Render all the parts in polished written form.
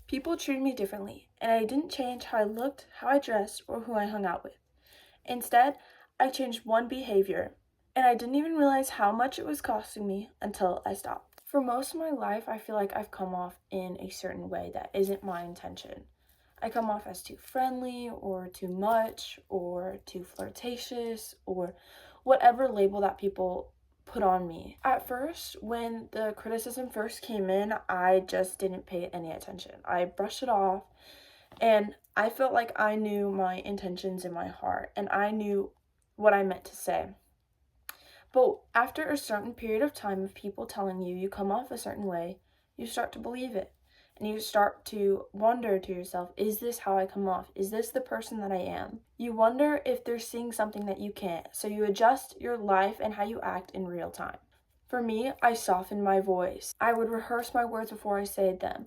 People treated me differently, and I didn't change how I looked, how I dressed, or who I hung out with. Instead, I changed one behavior, and I didn't even realize how much it was costing me until I stopped. For most of my life, I feel like I've come off in a certain way that isn't my intention. I come off as too friendly, or too much, or too flirtatious, or whatever label that people put on me. At first, when the criticism first came in, I just didn't pay any attention. I brushed it off, and I felt like I knew my intentions in my heart, and I knew what I meant to say. But after a certain period of time of people telling you you come off a certain way, you start to believe it. And you start to wonder to yourself, is this how I come off? Is this the person that I am? You wonder if they're seeing something that you can't, so you adjust your life and how you act in real time. For me, I softened my voice. I would rehearse my words before I said them.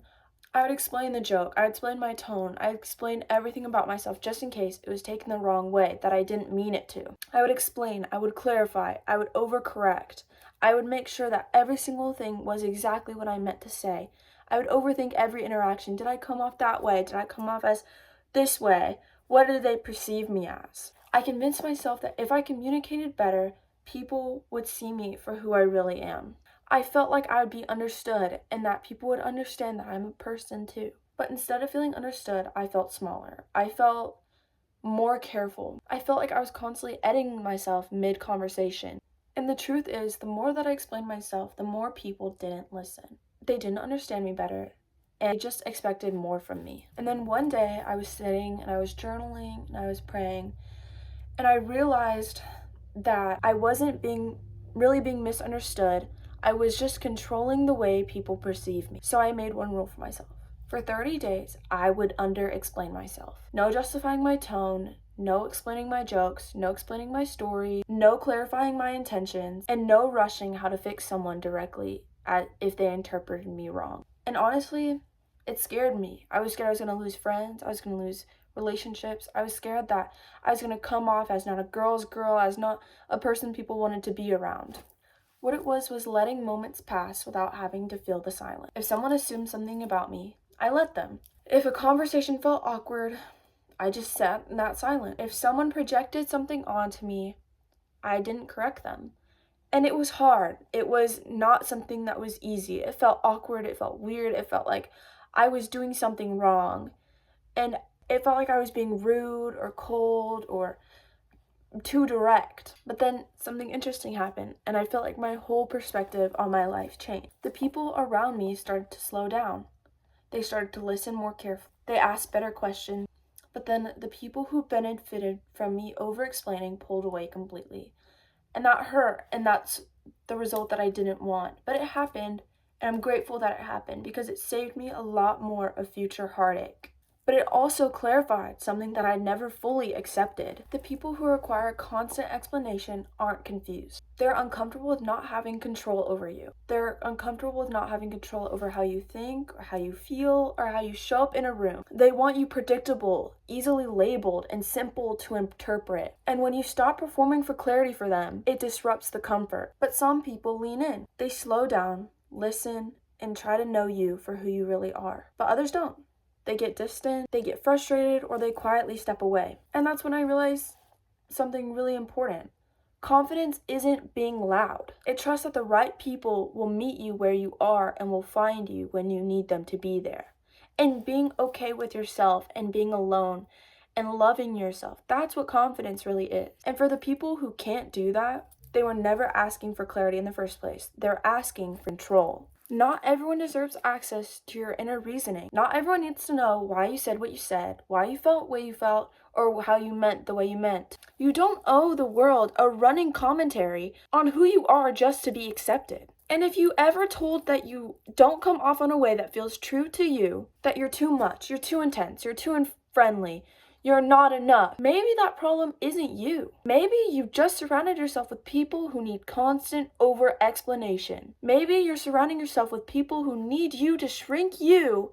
I would explain the joke, I would explain my tone, I would explain everything about myself just in case it was taken the wrong way, that I didn't mean it to. I would explain, I would clarify, I would overcorrect. I would make sure that every single thing was exactly what I meant to say. I would overthink every interaction. Did I come off that way? Did I come off as this way? What did they perceive me as? I convinced myself that if I communicated better, people would see me for who I really am. I felt like I would be understood and that people would understand that I'm a person too. But instead of feeling understood, I felt smaller. I felt more careful. I felt like I was constantly editing myself mid-conversation. And the truth is, the more that I explained myself, the more people didn't listen. They didn't understand me better, and they just expected more from me. And then one day I was sitting and I was journaling and I was praying, and I realized that I wasn't really being misunderstood. I was just controlling the way people perceive me. So I made one rule for myself. For 30 days, I would under-explain myself. No justifying my tone, no explaining my jokes, no explaining my story, no clarifying my intentions, and no rushing how to fix someone directly if they interpreted me wrong. And honestly, it scared me. I was scared I was going to lose friends, I was going to lose relationships. I was scared that I was going to come off as not a girl's girl, as not a person people wanted to be around. What it was letting moments pass without having to feel the silence. If someone assumed something about me, I let them. If a conversation felt awkward, I just sat in that silence. If someone projected something onto me, I didn't correct them. And it was hard. It was not something that was easy. It felt awkward. It felt weird. It felt like I was doing something wrong. And it felt like I was being rude or cold or too direct. But then something interesting happened, and I felt like my whole perspective on my life changed. The people around me started to slow down. They started to listen more carefully. They asked better questions. But then the people who benefited from me over-explaining pulled away completely. And that hurt, and that's the result that I didn't want. But it happened, and I'm grateful that it happened because it saved me a lot more of future heartache. But it also clarified something that I never fully accepted. The people who require constant explanation aren't confused. They're uncomfortable with not having control over you. They're uncomfortable with not having control over how you think, or how you feel, or how you show up in a room. They want you predictable, easily labeled, and simple to interpret. And when you stop performing for clarity for them, it disrupts the comfort. But some people lean in. They slow down, listen, and try to know you for who you really are. But others don't. They get distant, they get frustrated, or they quietly step away. And that's when I realized something really important. Confidence isn't being loud. It trusts that the right people will meet you where you are and will find you when you need them to be there. And being okay with yourself and being alone and loving yourself, that's what confidence really is. And for the people who can't do that, they were never asking for clarity in the first place. They're asking for control. Not everyone deserves access to your inner reasoning. Not everyone needs to know why you said what you said, why you felt the way you felt, or how you meant the way you meant. You don't owe the world a running commentary on who you are just to be accepted. And if you ever told that you don't come off in a way that feels true to you, that you're too much, you're too intense, you're too friendly, you're not enough, maybe that problem isn't you. Maybe you've just surrounded yourself with people who need constant over-explanation. Maybe you're surrounding yourself with people who need you to shrink you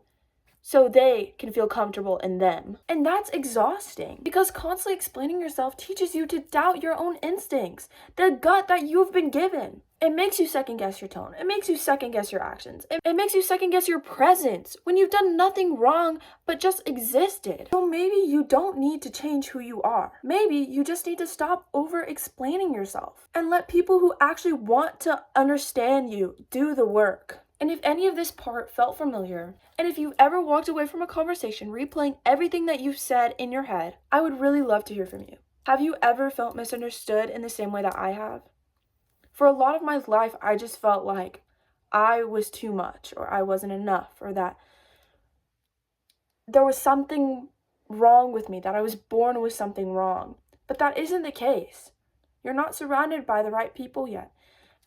so they can feel comfortable in them. And that's exhausting because constantly explaining yourself teaches you to doubt your own instincts, the gut that you've been given. It makes you second guess your tone. It makes you second guess your actions. It makes you second guess your presence when you've done nothing wrong but just existed. So maybe you don't need to change who you are. Maybe you just need to stop over explaining yourself and let people who actually want to understand you do the work. And if any of this part felt familiar, and if you've ever walked away from a conversation replaying everything that you've said in your head, I would really love to hear from you. Have you ever felt misunderstood in the same way that I have? For a lot of my life, I just felt like I was too much, or I wasn't enough, or that there was something wrong with me, that I was born with something wrong. But that isn't the case. You're not surrounded by the right people yet.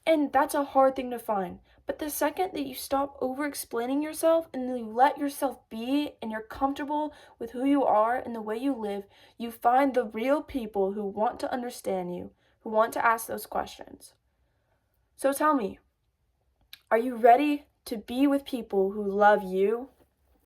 And that's a hard thing to find. But the second that you stop over-explaining yourself and you let yourself be and you're comfortable with who you are and the way you live, you find the real people who want to understand you, who want to ask those questions. So tell me, are you ready to be with people who love you?